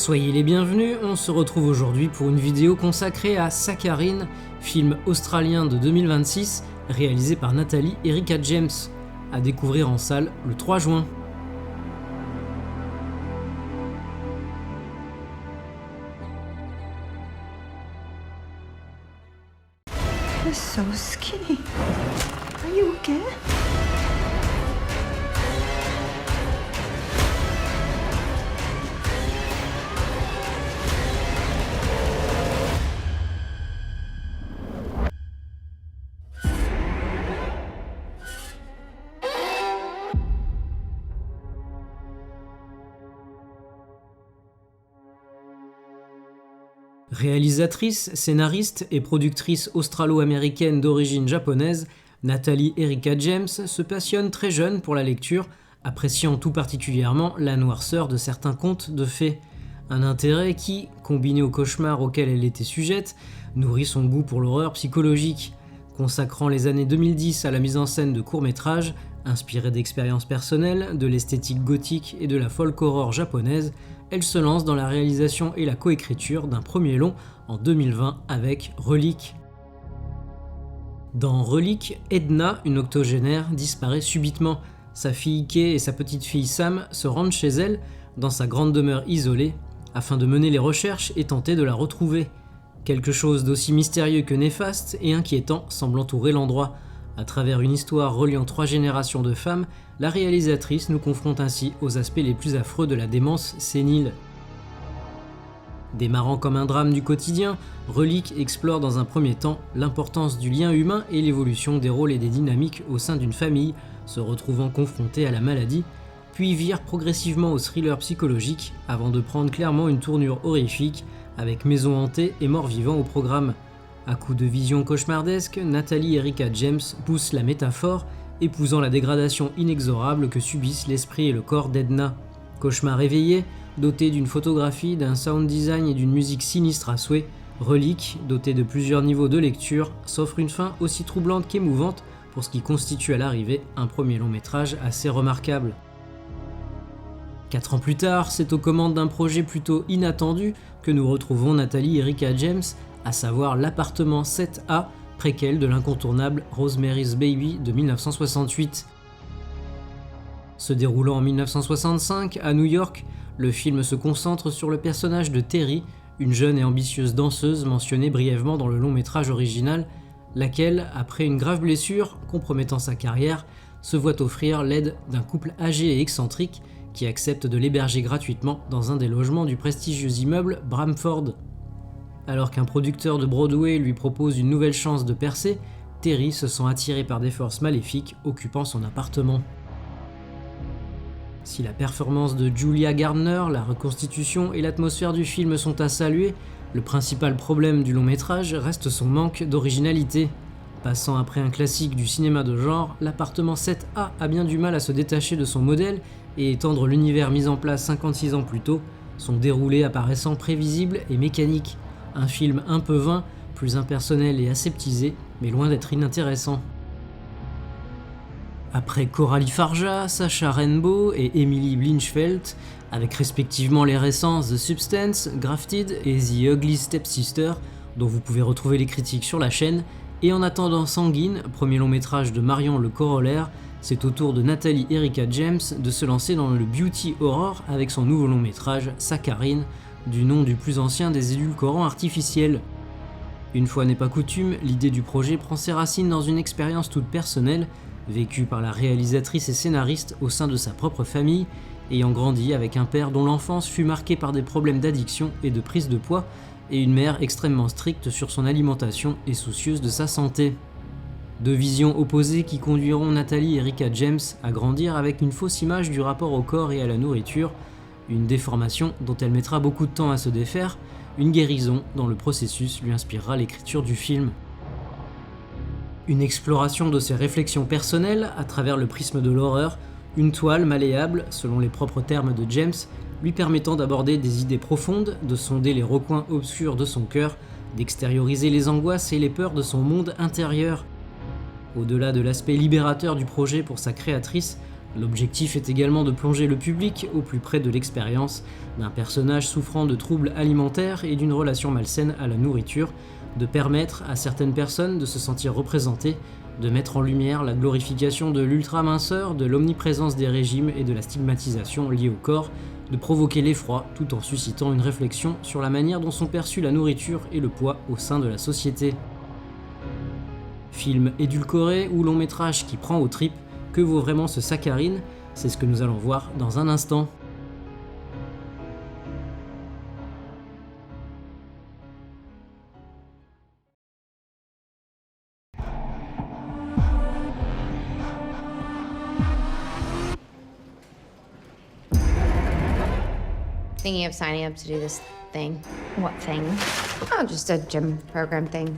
Soyez les bienvenus, on se retrouve aujourd'hui pour une vidéo consacrée à Saccharine, film australien de 2026 réalisé par Natalie Erika James, à découvrir en salle le 3 juin. You're so skinny. Are you okay? Réalisatrice, scénariste et productrice australo-américaine d'origine japonaise, Natalie Erika James se passionne très jeune pour la lecture, appréciant tout particulièrement la noirceur de certains contes de fées. Un intérêt qui, combiné aux cauchemars auxquels elle était sujette, nourrit son goût pour l'horreur psychologique. Consacrant les années 2010 à la mise en scène de courts-métrages, inspirés d'expériences personnelles, de l'esthétique gothique et de la folk horror japonaise, elle se lance dans la réalisation et la coécriture d'un premier long en 2020 avec Relique. Dans Relique, Edna, une octogénaire, disparaît subitement. Sa fille Kay et sa petite-fille Sam se rendent chez elle, dans sa grande demeure isolée, afin de mener les recherches et tenter de la retrouver. Quelque chose d'aussi mystérieux que néfaste et inquiétant semble entourer l'endroit. À travers une histoire reliant 3 générations de femmes, la réalisatrice nous confronte ainsi aux aspects les plus affreux de la démence sénile. Démarrant comme un drame du quotidien, Relique explore dans un premier temps l'importance du lien humain et l'évolution des rôles et des dynamiques au sein d'une famille se retrouvant confrontée à la maladie, puis vire progressivement au thriller psychologique avant de prendre clairement une tournure horrifique avec maison hantée et mort-vivant au programme. À coup de vision cauchemardesque, Natalie Erika James pousse la métaphore, épousant la dégradation inexorable que subissent l'esprit et le corps d'Edna. Cauchemar éveillé, doté d'une photographie, d'un sound design et d'une musique sinistre à souhait, Relique, doté de plusieurs niveaux de lecture, s'offre une fin aussi troublante qu'émouvante pour ce qui constitue à l'arrivée un premier long métrage assez remarquable. 4 ans plus tard, c'est aux commandes d'un projet plutôt inattendu que nous retrouvons Natalie Erika James, à savoir l'appartement 7A, préquel de l'incontournable Rosemary's Baby de 1968. Se déroulant en 1965 à New York, le film se concentre sur le personnage de Terry, une jeune et ambitieuse danseuse mentionnée brièvement dans le long métrage original, laquelle, après une grave blessure compromettant sa carrière, se voit offrir l'aide d'un couple âgé et excentrique qui accepte de l'héberger gratuitement dans un des logements du prestigieux immeuble Bramford. Alors qu'un producteur de Broadway lui propose une nouvelle chance de percer, Terry se sent attiré par des forces maléfiques occupant son appartement. Si la performance de Julia Gardner, la reconstitution et l'atmosphère du film sont à saluer, le principal problème du long métrage reste son manque d'originalité. Passant après un classique du cinéma de genre, l'appartement 7A a bien du mal à se détacher de son modèle et étendre l'univers mis en place 56 ans plus tôt, son déroulé apparaissant prévisible et mécanique. Un film un peu vain, plus impersonnel et aseptisé, mais loin d'être inintéressant. Après Coralie Farja, Sacha Rainbow et Emily Blinchfeld, avec respectivement les récents The Substance, Grafted et The Ugly Stepsister, dont vous pouvez retrouver les critiques sur la chaîne, et En attendant Sanguine, premier long métrage de Marion Le Corollaire, c'est au tour de Natalie Erika James de se lancer dans le beauty horror avec son nouveau long métrage Saccharine, du nom du plus ancien des édulcorants artificiels. Une fois n'est pas coutume, l'idée du projet prend ses racines dans une expérience toute personnelle, vécue par la réalisatrice et scénariste au sein de sa propre famille, ayant grandi avec un père dont l'enfance fut marquée par des problèmes d'addiction et de prise de poids, et une mère extrêmement stricte sur son alimentation et soucieuse de sa santé. Deux visions opposées qui conduiront Natalie Erika James à grandir avec une fausse image du rapport au corps et à la nourriture, une déformation dont elle mettra beaucoup de temps à se défaire, une guérison dont le processus lui inspirera l'écriture du film. Une exploration de ses réflexions personnelles à travers le prisme de l'horreur, une toile malléable, selon les propres termes de James, lui permettant d'aborder des idées profondes, de sonder les recoins obscurs de son cœur, d'extérioriser les angoisses et les peurs de son monde intérieur. Au-delà de l'aspect libérateur du projet pour sa créatrice, L'objectif est également de plonger le public au plus près de l'expérience d'un personnage souffrant de troubles alimentaires et d'une relation malsaine à la nourriture, de permettre à certaines personnes de se sentir représentées, de mettre en lumière la glorification de l'ultra-minceur, de l'omniprésence des régimes et de la stigmatisation liée au corps, de provoquer l'effroi tout en suscitant une réflexion sur la manière dont sont perçus la nourriture et le poids au sein de la société. Film édulcoré ou long métrage qui prend aux tripes, que vaut vraiment ce saccharine? C'est ce que nous allons voir dans un instant. Thinking of signing up to do this thing. What thing? Oh, just a gym program thing.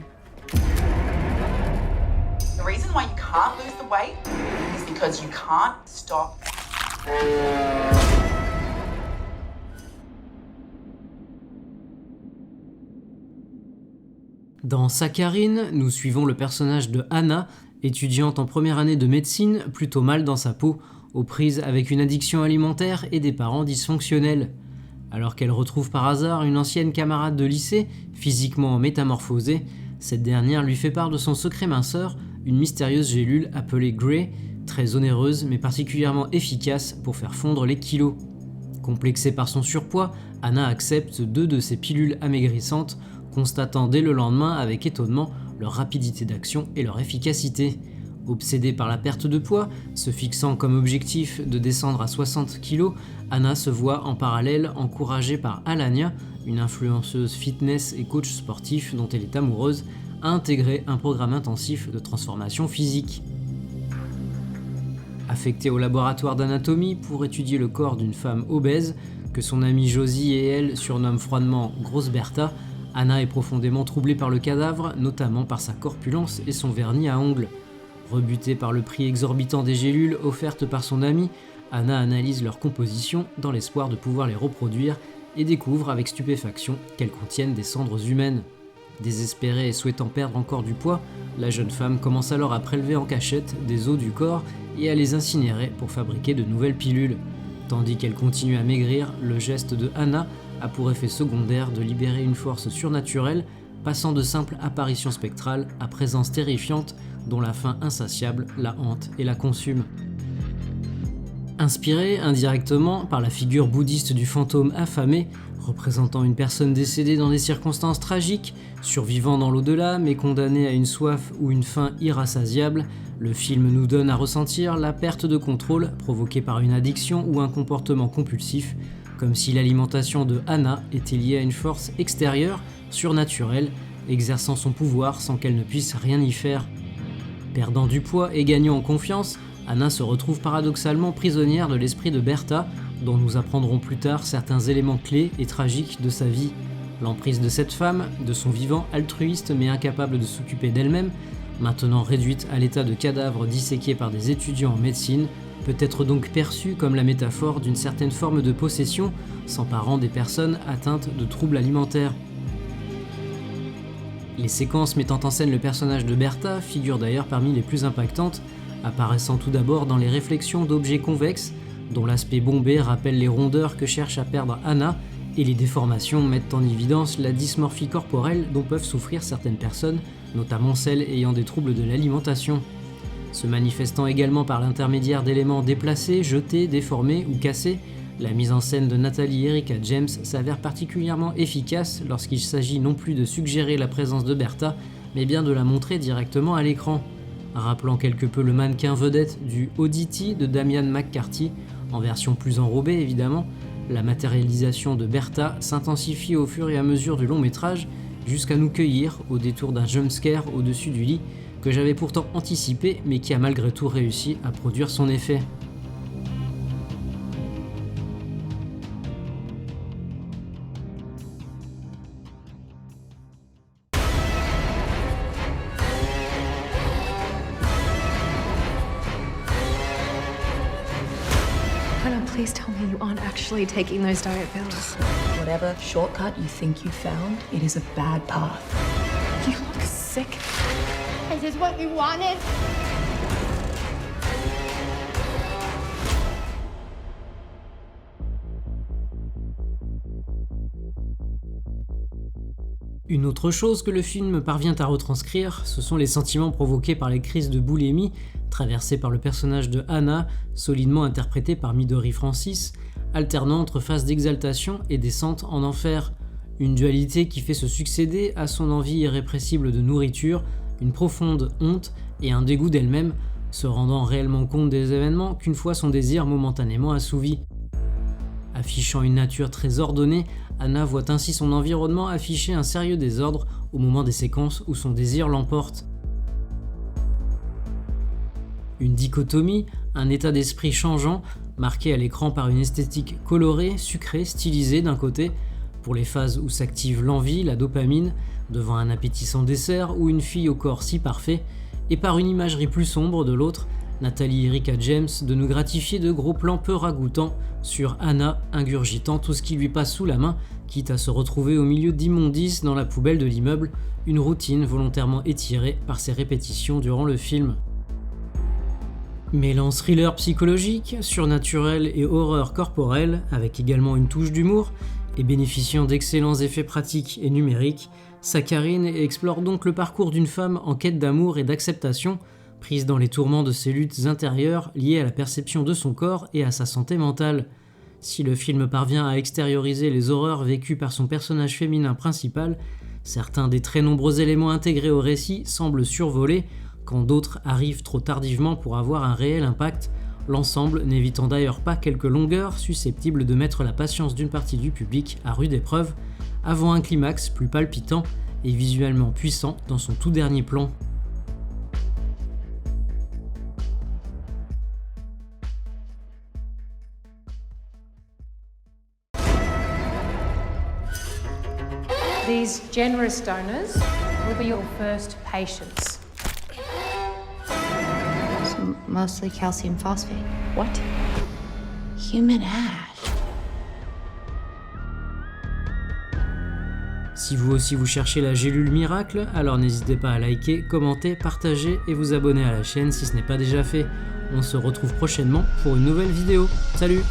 The reason why you can't lose the weight is because you can't stop. Dans Saccharine, nous suivons le personnage de Anna, étudiante en première année de médecine, plutôt mal dans sa peau, aux prises avec une addiction alimentaire et des parents dysfonctionnels. Alors qu'elle retrouve par hasard une ancienne camarade de lycée, physiquement métamorphosée, cette dernière lui fait part de son secret minceur, une mystérieuse gélule appelée Grey, très onéreuse mais particulièrement efficace pour faire fondre les kilos. Complexée par son surpoids, Anna accepte 2 de ces pilules amaigrissantes, constatant dès le lendemain avec étonnement leur rapidité d'action et leur efficacité. Obsédée par la perte de poids, se fixant comme objectif de descendre à 60 kg, Anna se voit en parallèle encouragée par Alania, une influenceuse fitness et coach sportif dont elle est amoureuse, à intégrer un programme intensif de transformation physique. Affectée au laboratoire d'anatomie pour étudier le corps d'une femme obèse, que son amie Josie et elle surnomment froidement Grosse Bertha, Anna est profondément troublée par le cadavre, notamment par sa corpulence et son vernis à ongles. Rebutée par le prix exorbitant des gélules offertes par son amie, Anna analyse leur composition dans l'espoir de pouvoir les reproduire et découvre avec stupéfaction qu'elles contiennent des cendres humaines. Désespérée et souhaitant perdre encore du poids, la jeune femme commence alors à prélever en cachette des os du corps et à les incinérer pour fabriquer de nouvelles pilules. Tandis qu'elle continue à maigrir, le geste de Anna a pour effet secondaire de libérer une force surnaturelle, passant de simples apparitions spectrales à présence terrifiante dont la faim insatiable la hante et la consume. Inspirée indirectement par la figure bouddhiste du fantôme affamé, représentant une personne décédée dans des circonstances tragiques, survivant dans l'au-delà mais condamnée à une soif ou une faim irrassasiable, le film nous donne à ressentir la perte de contrôle provoquée par une addiction ou un comportement compulsif, comme si l'alimentation de Anna était liée à une force extérieure, surnaturelle, exerçant son pouvoir sans qu'elle ne puisse rien y faire. Perdant du poids et gagnant en confiance, Anna se retrouve paradoxalement prisonnière de l'esprit de Bertha, dont nous apprendrons plus tard certains éléments clés et tragiques de sa vie. L'emprise de cette femme, de son vivant altruiste mais incapable de s'occuper d'elle-même, maintenant réduite à l'état de cadavre disséqué par des étudiants en médecine, peut être donc perçue comme la métaphore d'une certaine forme de possession s'emparant des personnes atteintes de troubles alimentaires. Les séquences mettant en scène le personnage de Bertha figurent d'ailleurs parmi les plus impactantes, apparaissant tout d'abord dans les réflexions d'objets convexes, dont l'aspect bombé rappelle les rondeurs que cherche à perdre Anna, et les déformations mettent en évidence la dysmorphie corporelle dont peuvent souffrir certaines personnes, notamment celles ayant des troubles de l'alimentation. Se manifestant également par l'intermédiaire d'éléments déplacés, jetés, déformés ou cassés, la mise en scène de Natalie Erika James s'avère particulièrement efficace lorsqu'il s'agit non plus de suggérer la présence de Bertha, mais bien de la montrer directement à l'écran. Rappelant quelque peu le mannequin vedette du Oddity de Damian McCarthy, en version plus enrobée évidemment, la matérialisation de Bertha s'intensifie au fur et à mesure du long métrage, jusqu'à nous cueillir au détour d'un jumpscare au-dessus du lit, que j'avais pourtant anticipé mais qui a malgré tout réussi à produire son effet. Hannah, please tell me you aren't actually taking those diet pills. Whatever shortcut you think you found, it is a bad path. You look sick. Is this what you wanted? Une autre chose que le film parvient à retranscrire, ce sont les sentiments provoqués par les crises de boulimie traversées par le personnage de Anna, solidement interprété par Midori Francis, alternant entre phases d'exaltation et descente en enfer. Une dualité qui fait se succéder à son envie irrépressible de nourriture, une profonde honte et un dégoût d'elle-même, se rendant réellement compte des événements qu'une fois son désir momentanément assouvi. Affichant une nature très ordonnée, Anna voit ainsi son environnement afficher un sérieux désordre au moment des séquences où son désir l'emporte. Une dichotomie, un état d'esprit changeant, marqué à l'écran par une esthétique colorée, sucrée, stylisée d'un côté, pour les phases où s'active l'envie, la dopamine, devant un appétissant dessert ou une fille au corps si parfait, et par une imagerie plus sombre de l'autre, Natalie Ricka James de nous gratifier de gros plans peu ragoûtants sur Anna ingurgitant tout ce qui lui passe sous la main, quitte à se retrouver au milieu d'immondices dans la poubelle de l'immeuble, une routine volontairement étirée par ses répétitions durant le film. Mêlant thriller psychologique, surnaturel et horreur corporelle, avec également une touche d'humour, et bénéficiant d'excellents effets pratiques et numériques, Sakharine explore donc le parcours d'une femme en quête d'amour et d'acceptation, prise dans les tourments de ses luttes intérieures liées à la perception de son corps et à sa santé mentale. Si le film parvient à extérioriser les horreurs vécues par son personnage féminin principal, certains des très nombreux éléments intégrés au récit semblent survolés, quand d'autres arrivent trop tardivement pour avoir un réel impact, l'ensemble n'évitant d'ailleurs pas quelques longueurs susceptibles de mettre la patience d'une partie du public à rude épreuve, avant un climax plus palpitant et visuellement puissant dans son tout dernier plan. These generous donors will be your first patients. So mostly calcium phosphate. What? Human ash. Si vous aussi vous cherchez la gélule miracle, alors n'hésitez pas à liker, commenter, partager et vous abonner à la chaîne si ce n'est pas déjà fait. On se retrouve prochainement pour une nouvelle vidéo. Salut!